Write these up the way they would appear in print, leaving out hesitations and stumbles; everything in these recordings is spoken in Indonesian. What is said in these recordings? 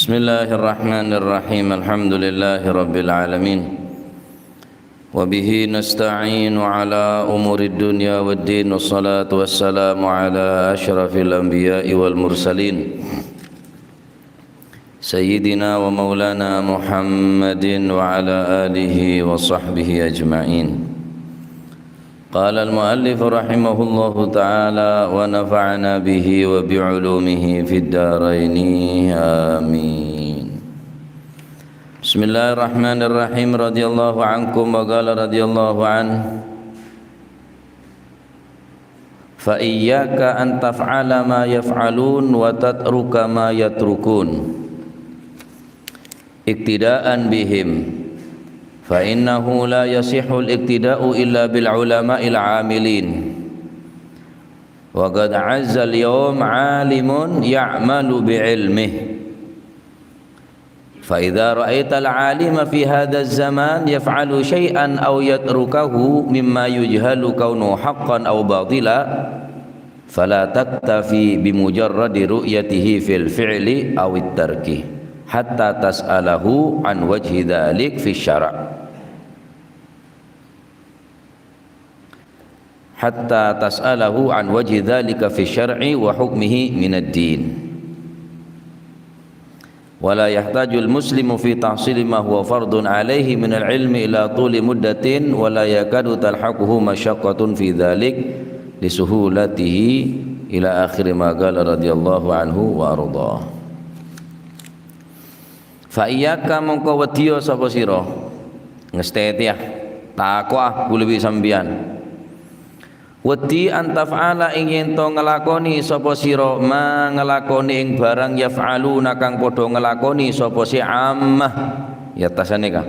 Bismillahirrahmanirrahim. Alhamdulillahi rabbil alamin. Wa bihi nasta'inu ala umurid dunya waddin. Wassalatu wassalamu ala asyrafil anbiya'i wal mursalin Sayyidina wa maulana Muhammadin wa ala alihi wa sahbihi ajma'in. Qala al-muallif rahimahullahu ta'ala wa nafa'ana bihi wa bi'ulumihi fid dharaini amin. Bismillahirrahmanirrahim. Radhiyallahu ankum wa qala radhiyallahu an fa iyyaka an taf'ala ma yaf'alun wa tatruka ma yatrukun iktidaan bihim fa innahu la yasihul iktida'u illa bil ulama'il 'amilin wa qad 'azza al-yawm 'alimun ya'malu bi 'ilmihi fa idza ra'aita al-'alima fi hadha az-zaman yaf'alu shay'an aw yatrukahu mimma yujhalu kaunuhu haqqan aw batila fala taktafi bi mujarradi ru'yatihi fil fi'li aw at-tarki hatta tas'alahu an wajhi dhalik fi syara' hatta tas'alahu an wajhi dhalika fi syar'i wa hukmihi min ad-din wa la yahtajul muslimu fi tahsili ma huwa fardun alayhi min al-ilmi ila tuli muddatin wa la yakadu talhaquhu masyaqqatun fi dhalik li suhulatihi ila akhir ma qala radhiyallahu anhu wa ardhah. Fa iyyaka mongko wedya sapa sira ngestetiah takwa kulebi sampeyan wedi antaf'ala ing yen to nglakoni sapa sira ma nglakoni ing barang yaf'aluna kang padha nglakoni sapa si ammah ya tasane ka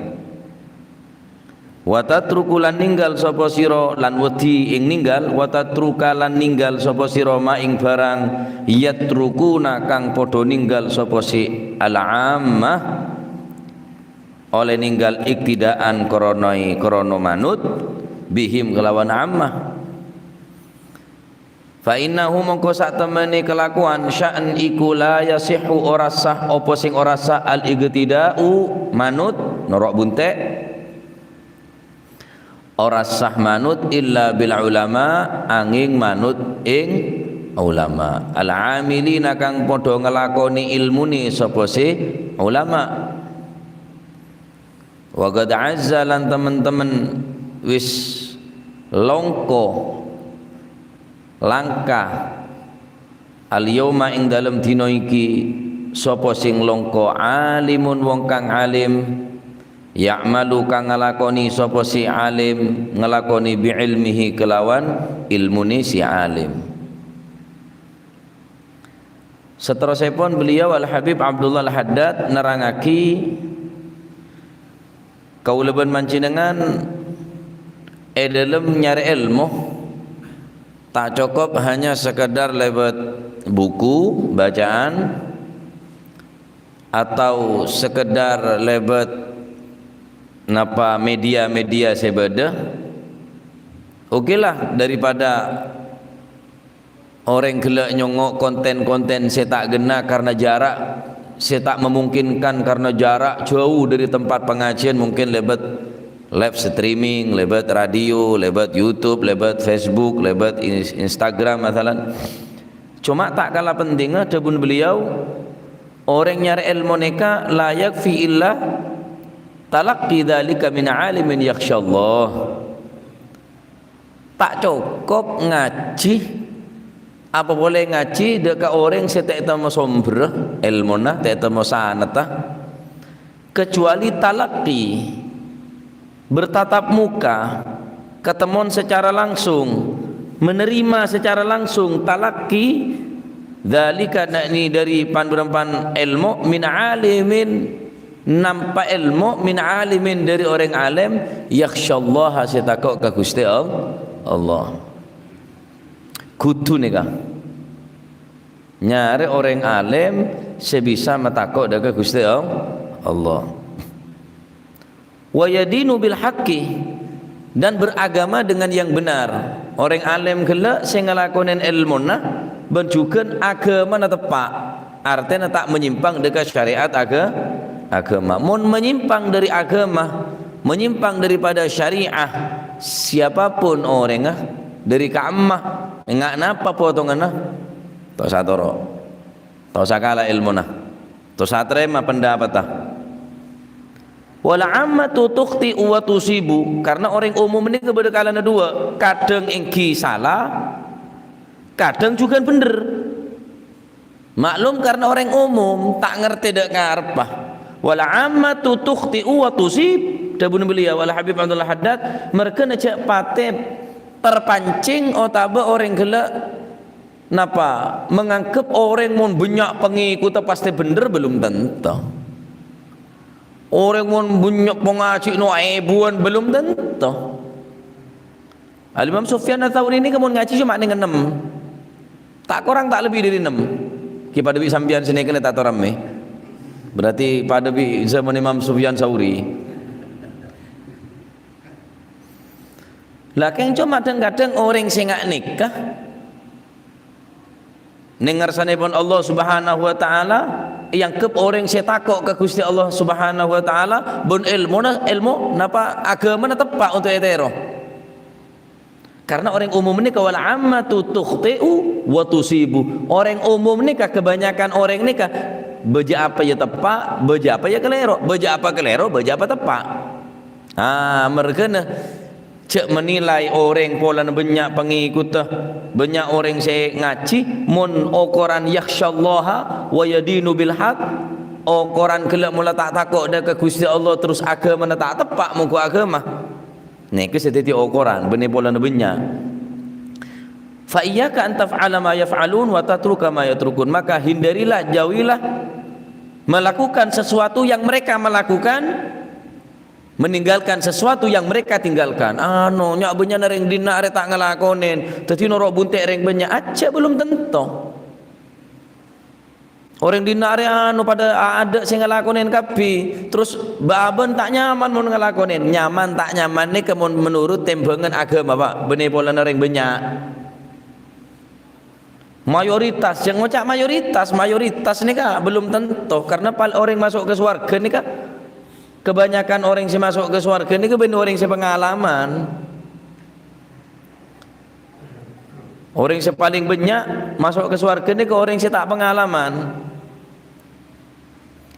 wa tatruku lan ninggal sapa sira lan wedi ing ninggal wa tatruka lan ninggal sapa sira ma ing barang yatrukuna kang padha ninggal sapa si al-ammah oleh ninggal iktidaan krana manut bihim kelawan ammah fa innahu mongko sak temene kelakuan sya'an iku la yasihu ora sah apa sing ora sah al iktida'u manut norok buntek ora sah manut illa bil ulama angin manut ing ulama al amilina kang padha nglakoni ilmune sapa si ulama wa qad azza lan temen-temen wis longko langkah al-yawma ing dalem dina iki sapa sing longko alimun wong kang alim ya'malu kang nglakoni sapa si alim nglakoni bi ilmihi kelawan ilmune si alim. Seterusipun beliau Al Habib Abdullah Al Haddad nerangaki kaulaban mancinengan dalam nyari ilmu tak cukup hanya sekedar lewat buku bacaan atau sekedar lewat napa media-media sebeda. Okelah daripada orang gelak nyongok konten-konten saya tak gena karena jarak, saya tak memungkinkan karena jarak jauh dari tempat pengajian, mungkin lewat live streaming, lewat radio, lewat YouTube, lewat Facebook, lewat Instagram misalnya. Cuma tak kalah pentingnya debun beliau orang nyari ilmu neka layak fi illah talaqqi dzalika min alimin yakhsyallah. Tak cukup ngaji apa boleh ngaji dekat orang setek tamo somber ilmuna tak tamo sanata kecuali talaqqi bertatap muka, ketemuan secara langsung, menerima secara langsung talaki dzalika nakni dari panduran ilmu min alimin nampak ilmu min alimin dari orang alim yakhsyallaha setakok ka Gusti Allah kudu nika nyari orang alim sebisa matakok daga Gusti Allah wa yadinu bil haqqi dan beragama dengan yang benar. Orang alim gelak sing ngelakonin ilmu nah benjukan agama na tepak artinya tak menyimpang dekat syariat agama. Mun menyimpang dari agama, menyimpang daripada syariah, siapapun orang dari kamah enggak napa potongan tok satoro, tok sakala ilmu tok satrema pendapat wal ammatu tukhti wa tusibu, karena orang umum ini kebedekalana dua, kadang engki salah, kadang juga bener. Maklum karena orang umum tak ngerti dek ngarepah. Wal ammatu tukhti wa tusib, dabun beliau wal Habib Abdullah Haddad, mereka necak pate terpancing otaba orang gelak napa menganggap orang mun banyak pengikut pasti bener, belum tentu. Orang mun bunyak pengaji no ebuan, belum tentu. Al-Imam Sufyan Ats-Tsauri ini kemun ngaji cuma dengan 6, tak kurang tak lebih dari 6. Ki pada bi sambian sini kena tak rame, berarti pada bi zaman Imam Sufyan Tsauri. Lah keng cuma kadang-kadang orang sing ngak nikah dengar sanepun Allah Subhanahu wa taala, yang kep orang saya takut ke Gusti Allah Subhanahu wa taala, bun ilmu napa agama na tepat untuk etero. Karena orang umum ni kawal ammatu tukhti'u wa tusibu. Orang umum ni kebanyakan orang ni beja apa ya tepat, beja apa ya kelero, beja apa kelero, beja apa tepat. Mereka cek menilai orang pola banyak pengikut, banyak orang saya ngaji mun ukuran yakhsyallaha wa yadinu bil haq, ukuran kelak mula tak takut dah ke Gusti Allah terus agama tak tepat muka agama. Ni ke setiti ukuran benih pola banyak. Fa iyyaka an taf'ala ma yaf'alun wa tatruka ma yatrukun, maka hindarilah, jauhilah melakukan sesuatu yang mereka melakukan, meninggalkan sesuatu yang mereka tinggalkan. Nyak benya reng dina are tak ngelakonin, dadi noro buntek reng benya aja belum tentu. Orang dina are pada ada sing ngelakonin kabeh, terus baben tak nyaman mun ngelakonin. Nyaman tak nyaman ni kemun menurut tembangan agama Pak, benih pola reng benya. Mayoritas yang ngocak mayoritas ni belum tentu, karena orang masuk ke surga ni kebanyakan orang yang masuk ke surga ini kebanyakan orang yang pengalaman. Orang yang paling banyak masuk ke surga ini ke orang yang tak pengalaman.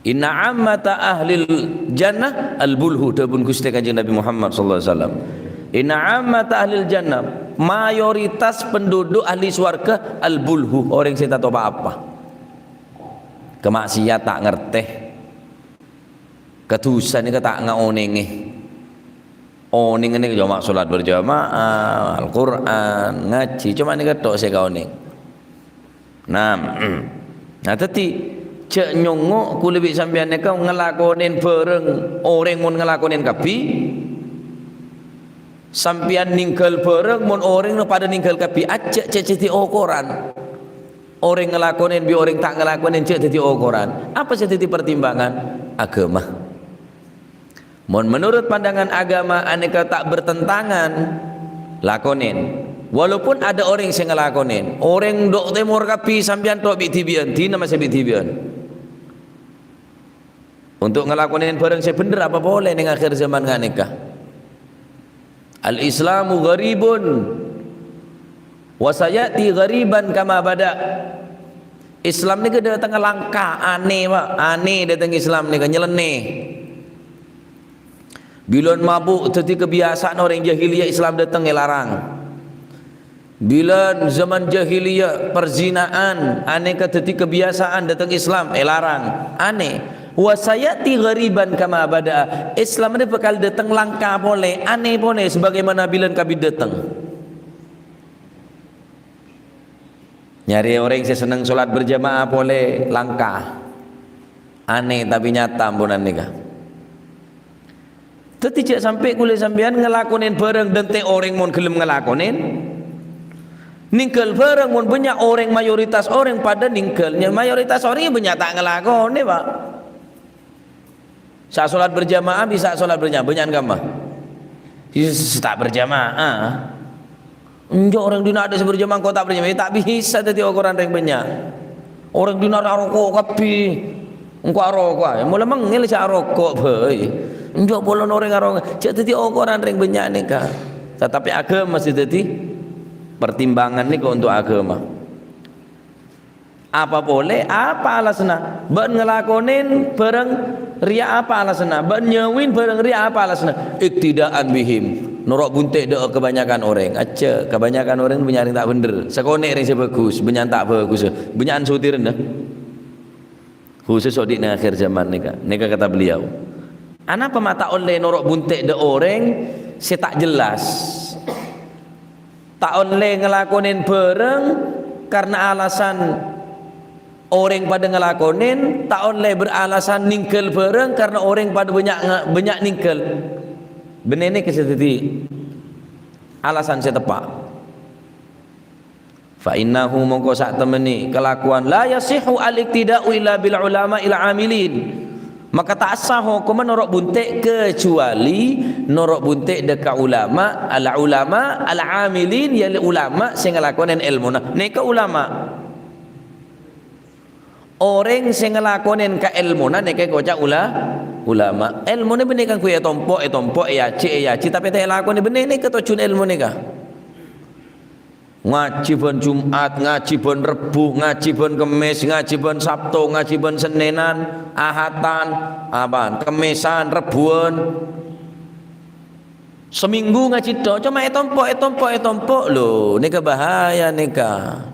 Inna ammata ahlil jannah al-bulhu, dabun Gusti Kanjeng Nabi Muhammad sallallahu alaihi wasallam. Inna ammata ahlil jannah, mayoritas penduduk ahli surga al-bulhu, orang yang tak tahu apa-apa. Kemaksiat tak ngerti, ketusan ni tak ngaoning ni. Oning ni cuma solat berjamaah, Al-Quran, ngaji, cuma ni ketok saya kaoning. Nah tadi cek nyongok ku lebih sampean ni kau ngelakonin bareng orang mun ngelakonin kapi, sampean ninggal bareng mun orang pada ninggal kapi, acak ceceti ukuran. Orang ngelakonin bi orang tak ngelakonin cek jadi ukuran. Apa ceceti pertimbangan agama? Menurut pandangan agama aneka tak bertentangan lakonin, walaupun ada orang yang ngelakonin, orang dok temur kapi sambian tok bitibian, tina masih bitibian. Untuk ngelakonin bareng saya bener apa boleh ning akhir zaman nganika. Al-Islamu gharibun wa sayati ghariban kama bada. Islam ni ke datang langka, aneh Pak, aneh datang Islam ni ke nyeleneh. Bila mabuk jadi kebiasaan orang jahiliyah, Islam datang larang. Bila zaman jahiliyah perzinaan aneh jadi kebiasaan, datang Islam larang, aneh. Wa sayati ghariban kama bada. Islam ni bakal datang langka boleh, aneh boleh, sebagaimana bila kabi datang. Nyari orang yang senang solat berjamaah boleh, langka, aneh tapi nyata ampunan nikah. Tidak sampai kulit sampean ngelakonin bareng dan te orang mun gelem ngelakonin ninggal bareng mun banyak orang, mayoritas orang pada ninggalnya, mayoritas orang banyak tak ngelakonin Pak. Saat solat berjamaah bisa solat berjamaah banyak gamah, tak berjamaah. Enggak orang dina ada berjamaah kau tak berjamaah, tak bisa tadi ukuran yang banyak. Orang dina rokok kabeh. Engko rokok ae. Mula mengil sak rokok bae. Njok bolon orang rokok. Cek dadi ukuran ring banyak nika. Tetapi agama masih dadi pertimbangan nika untuk agama. Apa boleh? Apa alasna? Ben ngelakonin bareng ria apa alasna? Ben nyewin bareng ria apa alasna? Iktidaan bihim. Norok buntik dek kebanyakan orang. Aja kebanyakan orang benyaring tak bener. Sekonek ring bagus, benyan tak bagus. Benyan sutir dah. Khusus di akhir zaman nika kata beliau. Anapa mata oleh norok buntik dek orang si tak jelas. Tak oleh ngelakonin bareng karena alasan orang pada ngelakonin, tak oleh beralasan ningkel bareng karena orang pada banyak ningkel. Benar ni kesetiti alasan saya tepat. Fa innahu mongko sak temeni kelakuan la yasihu al-iktida'u illa bil ulama ila amilin. Maka tak sah hukum norok buntik kecuali norok buntik dekat ulama, al ulama al amilin ya ulama sing ngelakonin ilmu nah. Nika ulama. Orang sing ngelakonin ka ilmu nah nika kocak ulama. Ilmu ni benih kan kuya tompok ya ci tapi tak lakoni benih ni ketocun ilmu ni kah? Ngaji ben Jumat, ngaji ben Rebu, ngaji ben Kemis, ngaji ben Sabtu, ngaji ben Senenan, Ahatan, apaan? Kemisan, Rebuan. Seminggu ngaji tok, cuma etompok lho, ni bahaya nika.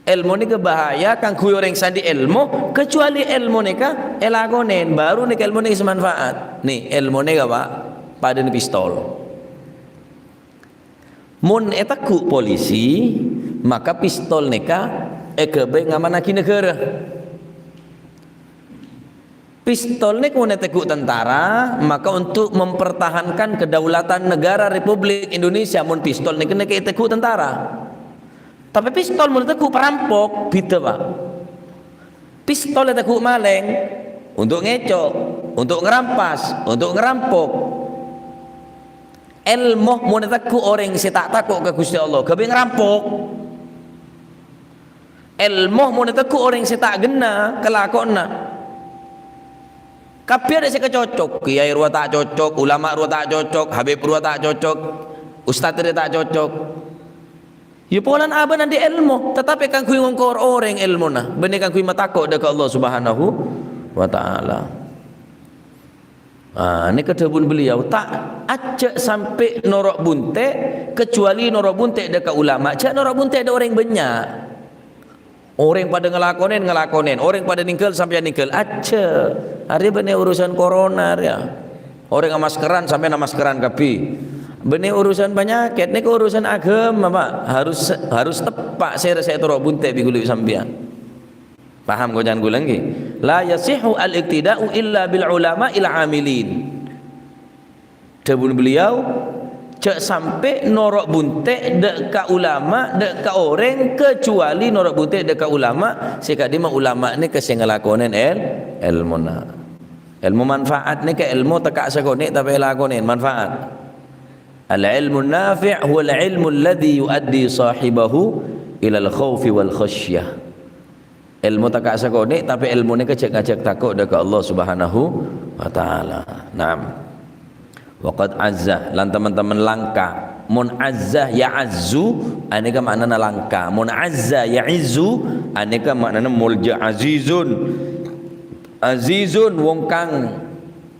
Ilmu ni bahaya kan kuy orang sandi ilmu kecuali ilmu nika elagonen baru nika ilmu ni semanfaat. Nih ilmu ni Pak pada ni pistol. Mun etaku polisi maka pistol nika ekebe ngamanaki negara. Pistol nika mun etaku tentara maka untuk mempertahankan kedaulatan negara Republik Indonesia mun pistol nika etaku tentara. Tapi pistol mun etaku perampok beda Pak. Pistol etaku maling untuk ngecok, untuk ngerampas, untuk ngerampok. Ilmu mun takku orang si tak takut ke Gusti Allah kebe ngerampok. Ilmu mun takku orang si tak gena kelakonna kabeh ada si kecocok, kiai ruwa tak cocok, ulama ruwa tak cocok, habib ruwa tak cocok, ustaz dia tak cocok. Ya polan apa nanti ilmu tetapi kan kuy ngongkor orang ilmu nah benih kan kuy matakut dekat Allah Subhanahu wa taala. Ini kedebun beliau tak acak sampai norok buntek kecuali norok buntek dekat ulama. Cak norok buntek ada orang banyak. Orang pada ngelakonin, orang pada ningkel sampai ningkel. Acak. Hari benih urusan corona ya. Orang maskeran sampai maskeran kapi. Benih urusan penyakit, ini urusan agama Pak. Harus tepat saya norok buntek biguli sampean. Paham kau jangan gulang lagi. La yasihu al-iktida'u illa bil ulama ila amilin. Debun beliau cek sampai norok buntek dekat ulama dekat orang kecuali norok buntek dekat ulama sekadima ulama ni kesing ngelakonin ilmu na. Ilmu manfaat ni ke ilmu tekak sekonik tapi lakonin manfaat. Al-ilmu nafi' huwa al-ilmu alladhi yuaddi sahibahu ila al-khawfi wal khasyah. Ilmu tak sakone tapi ilmu ni kecek-kecek takut dekat Allah Subhanahu wa taala. Naam. Waqad azza lan teman-teman langka. Mun azza ya'azzu aneka maknana langka. Mun azza ya'izzu aneka maknana mulja azizun. Azizun wong kang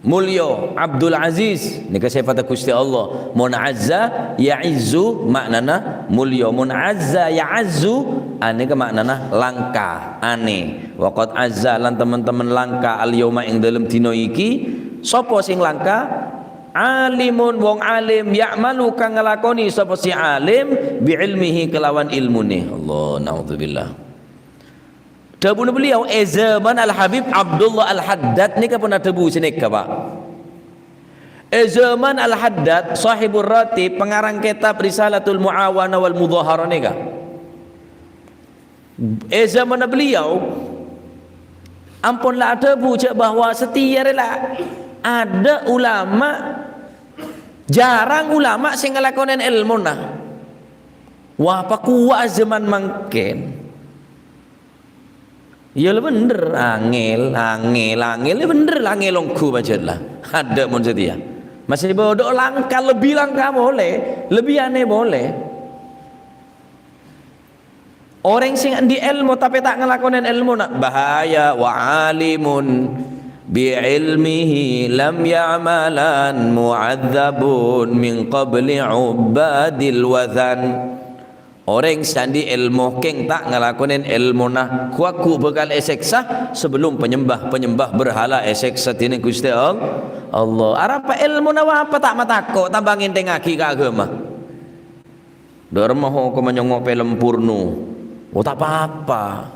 mulya Abdul Aziz nika sifat Gusti Allah. Mun azza ya'izzu maknana mulya. Mun azza ya'azzu aneka maknana langka aneh. Waqad azza lan teman-teman langka al yauma ing dalam dina iki sapa sing langka alimun wong alim ya'malu kang nglakoni sapa si alim bi ilmihi kelawan ilmune. Allah naudzubillah. Dawuh beliau zaman Al Habib Abdullah Al Haddad nika pernah debu sinika Pak. Zaman Al Haddad sahibur ratib pengarang kitab Risalatul Muawana wal Mudhaharah nika. Zaman beliau ampunlah ada bucak bahwa setiap ada ulama jarang ulama sing ngelakonin ilmu nah. Wah apa kuat zaman mangken. Ya lah bener, angel ya bener, angel longku bacalah. Ada mun setia. Masih bodoh langkah, lebih langkah boleh, lebih aneh boleh. Orang sing di ilmu tapi tak ngelakonin ilmu nak bahaya. Wa alimun bi ilmihi lam ya'malan mu'adzabun min qabli ubadil wadhan. Orang sandi ilmu keng tak ngelakonin ilmu nah kuaku bakal eseksa sebelum penyembah berhala eseksa tini Gusti Allah. Arapa ilmu na apa tak matako tambangin tengaki ke agama. Dormoh ko menyongok film porno. Oh tak apa-apa.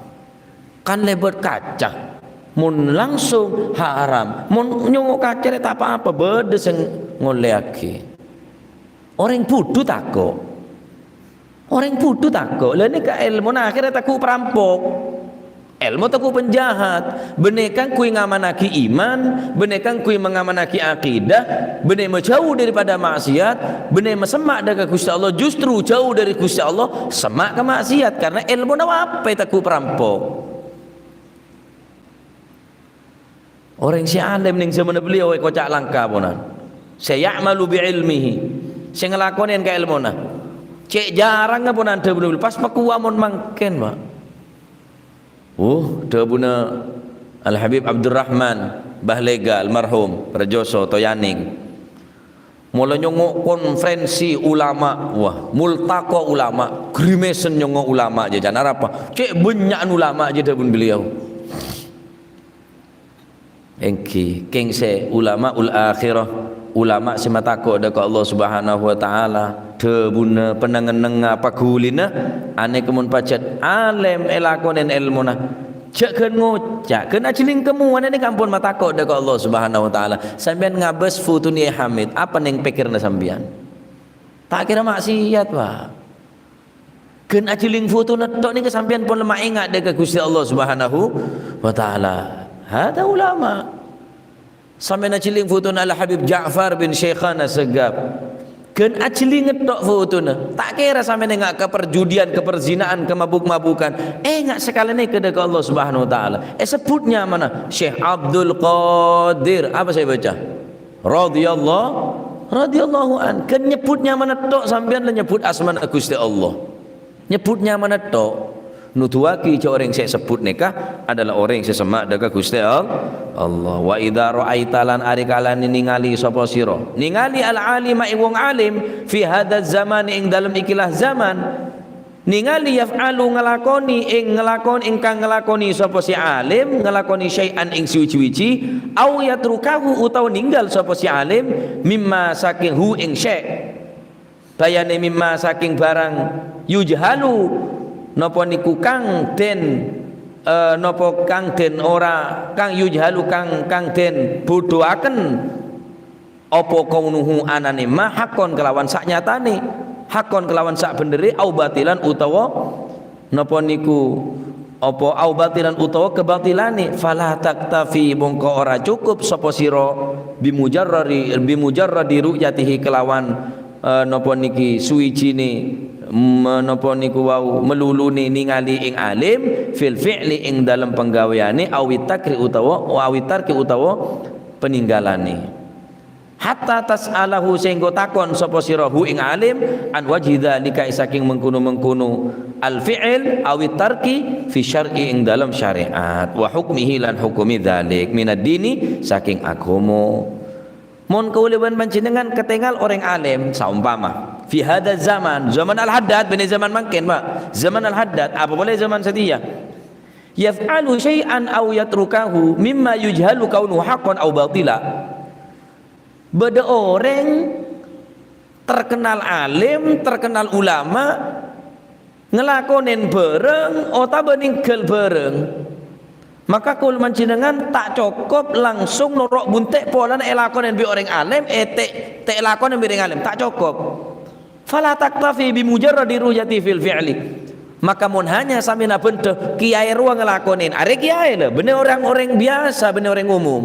Kan lebat kaca. Mun langsung haram. Mun nyongok kaca tak apa-apa beda sing ngoleaki. Orang bodoh takok. Orang bodoh takut. Lah ni ka ilmu nah akhirnya takut perampok. Ilmu takut penjahat. Benekan kui ngamanaki iman, benekan kui mengamanaki akidah, benek menjauh daripada maksiat, benek mesemak dari Gusti Allah, justru jauh dari Gusti Allah, semak ke maksiat karena ilmu nah apa takut perampok. Orang si alim ning zaman beliau kocak langka punan. Saya ya'malu bi ilmihi. Saya ngelakonin ke ilmu nah. Cek jarang pun ada benar pas pakuwa mon mangken mak. Dabuna Al Habib Abdurrahman Bahlega almarhum Prajoso Toyaning. Mula nyongok konferensi ulama, multaqo ulama, grimesen nyongok ulama je jangan apa. Cek banyak ulama je dabun beliau. Engki kengse ulama ul akhirah, ulama sematako dekat Allah Subhanahu wa taala. Debuna penangan pagulina ane kemun pacet alem elakonen ilmuna cek ken ngocak kena ciling kemu ane kampun matako dekat Allah Subhanahu wa taala. Sampean ngabes futuni Hamid apa neng pikirna sampean? Tak kira maksiat wa. Ken aciling futuna tok ni sampean pun lemah ingat dekat Gusti Allah Subhanahu wa taala. Hada ulama. Sampean aciling futuna Al Habib Ja'far bin Syekhana Segap. Ken acli ngetok fotona tak kira sampai nengak ke perjudian, ke perzinaan, ke mabuk-mabukan ngak sekali ni ke dekat Allah Subhanahu wa taala. Sebutnya mana? Syekh Abdul Qadir apa saya baca? Radhiyallahu an. Ken nyebutnya mana tok sampean nyebut asma Gusti Allah. Nyebutnya mana tok? Nutuaki ce orang saya sebut nikah adalah orang yang sesemak dekat Gusti Allah. Wa idza ra'aita lan ari kalane ningali sapa sira ningali al alima ing wong alim fi hadzal zaman ing dalem ikilah zaman ningali yaf'alu ngelakoni ingkang ngelakoni sapa si alim ngelakoni syai'an ing suci-suci au yatrukahu utawa ninggal sapa si alim mimma saking hu ing syai' bayane mimma saking barang yujhalu napa niku kang den napa kang den ora kang yujhalu kang den bodohaken apa kaunuhu anane mahakon kelawan sak nyatane hakon kelawan sak bendere au batilan utawa napa niku apa au batilan utawa kebatilane fala taktafi mongko ora cukup sapa sira bimujarradi ru'yatihi kelawan napa niki suwijine menapa niku wau meluluni ningali ing alim fil fi'li ing dalam penggaweane awitakri utawa peninggalane hatta tas'alahu sehingga takon sapa sirahu ing alim an wajhi dzalika saking mengkono-mengkono al fi'il awitarki fi syar'i ing dalam syariat wa hukmihi lan hukumi dzalik minad dini saking agama. Mun kauliban panjenengan ketinggal orang alim saumpama fi hadzal zaman al-haddad bini zaman mangken Pak zaman al-haddad apa boleh zaman setia yaf'alu syai'an aw yatrukahu mimma yujhalu kaunuhu haqqan aw batila. Beda orang terkenal alim terkenal ulama ngelakonin bareng ota beninggal bareng maka kul manjenengan tak cukup langsung norok buntek pola elakonen bi orang alim tek lakonen bi orang alim tak cukup fala taktafi bi mujarradi ru'yati fil fi'li maka mun hanya samina bente kiai ruang ngelakonin are kiai lah bener orang-orang biasa bener orang umum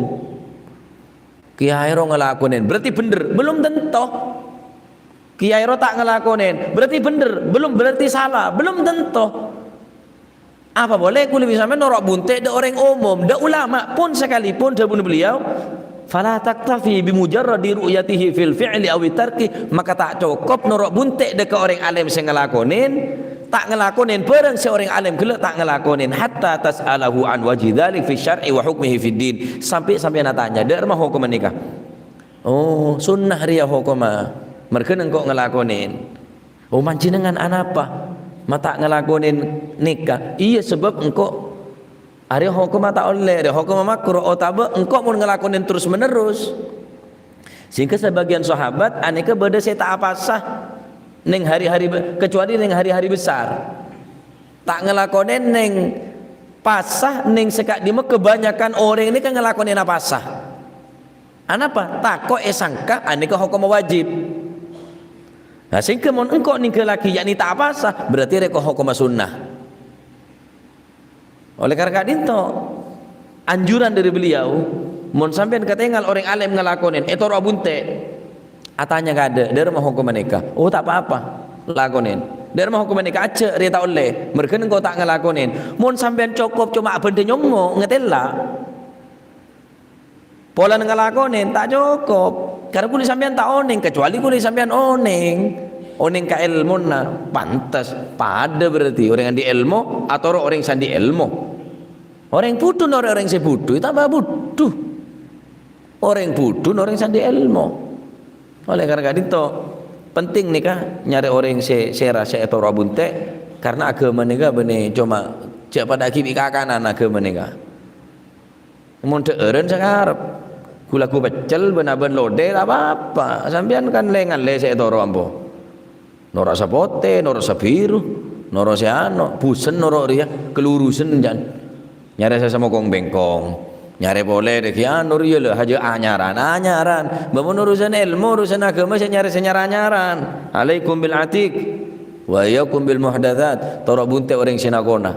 kiai ruang ngelakonin berarti bener belum tentu kiai ro tak ngelakonin berarti bener belum berarti salah belum tentu Apa boleh kuli bisa norak bunte da orang umum, da ulama pun sekalipun da beliau, fala taktafi bimujarradi ru'yatihi fil fi'li aw tarki, maka tak cukup norak bunte da ke orang alim sing ngelakonin, tak ngelakonin bareng seorang alim gelek tak ngelakonin, hatta tas'alahu an wajhi dzalik fi syar'i wa hukmihi fid din, sampai natanya da mah hukum nikah. Oh, sunnah ria hukuma, mereka engkau ngelakonin. Oh, mancinengan anapa? Mata ngelakonin nikah. Iya sebab engkau ada hukum tak oleh, ada hukum makruh. Oh tabe engkau mau ngelakonin terus menerus. Sehingga sebagian sahabat aneka beda saya tak apa sah neng hari-hari, kecuali neng hari-hari besar. Tak ngelakonin neng pasah neng sekat di kebanyakan orang ini kan ngelakonin apa sah. Anapa? Takok sangka aneka hukum wajib. Nah, sehingga mon engkau ning laki yakni tak apa sah, berarti reko hukum sunnah. Oleh karena itu anjuran dari beliau, mon sampean katengal orang alim ngelakonin itu rabunte, atanya kada dari mah hukum nikah. Oh tak apa-apa lakonin. Dari mah hukum nikah aja dia tak oleh. Mereka engkau tak ngelakonin. Mon sampean cukup cuma benda nyongo ngetela. Pola ngelakonin tak cukup. Karena kuli sampean tak oneng, kecuali kuli sampean oneng ka ilmu na pantas pada berarti orang yang di ilmu atau orang yang di ilmu. Orang butuh orang yang sebutuh itu apa butuh. Orang butuh orang yang di ilmu. Oleh karena itu penting nih kah nyari orang yang serasa atau rabunte, karena agama nika bene cuma cak pada kibi kakanan agama nika. Mun teureun sakarep kulaku pecel benaben lode apa-apa. Sampean kan lengan le saya toro ambo. Nora sapote, nora sabiru, nora siano, pusen nora ria, kelurusan jan. Nyare saya sama kong bengkong. Nyare boleh dek ya nur ya le haja anyaran. Bamun urusan ilmu, urusan agama saya nyare anyaran. Alaikum bil atik wa yakum bil muhdatsat. Toro bunte orang sinagona.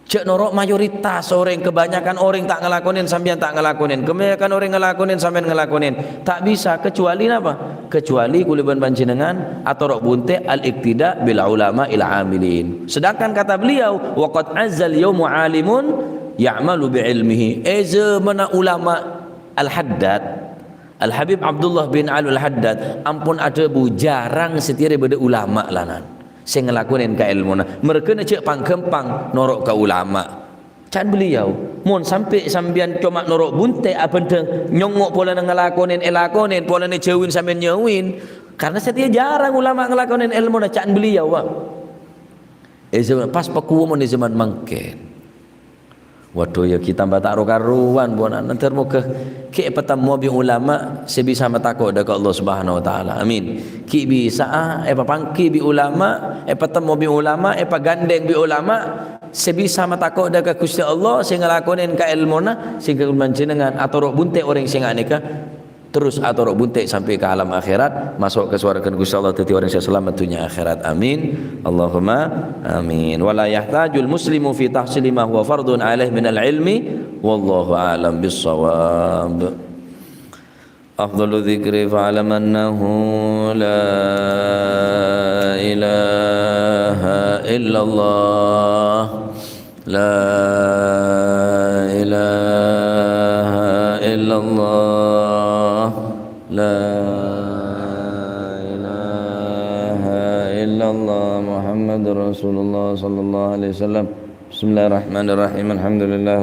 Cek norok mayoritas orang, kebanyakan orang tak ngelakonin sampean tak ngelakonin, kebanyakan orang ngelakonin sampean ngelakonin, tak bisa kecuali apa? Kecuali kuliban panjenengan atau rok bunte al-iktida bil ulama il amilin. Sedangkan kata beliau waqad azzal yaumu alimun ya'malu bi ilmihi. Mana ulama al-Haddad Al-Habib Abdullah bin Al-Haddad ampun ada bu jarang setire beda ulama lanan. Saya ngelakuin ke ilmu na mereka nak cek pangkempang norok ke ulama can beliau mon sampai sambian cuma norok bunte abenteng nyongok pola ngelakonin elakonin pola ne jauhin sambian nyawin karena setia jarang ulama ngelakonin ilmu na can beliau wah zaman pas pakuwo mon zaman mangken. Waduh ya kita tak karuan buana nanti mau ke petemu bi ulama sebisa matako dekat Allah Subhanahu wa taala. Amin. Ki bisa pangki bi ulama petemu bi ulama gandeng bi ulama sebisa matako dekat Gusti Allah sing ngelakonin ka ilmuna sehingga manjenengan atau rok bunte orang sing aneka terus atau rok bunte sampai ke alam akhirat masuk ke surga Gusti Allah teti orang yang selamat dunia akhirat. Amin. Allahumma amin. Wala yahtajul muslimu fi tahsili ma huwa fardun alaih min al-ilmi wallahu a'lam bis-shawab. Afdalu dzikri fa'lam annahu la ilaha illallah la ilaha illallah la ilaha illallah Muhammadur Rasulullah sallallahu alaihi wasallam. Bismillahirrahmanirrahim. Alhamdulillah.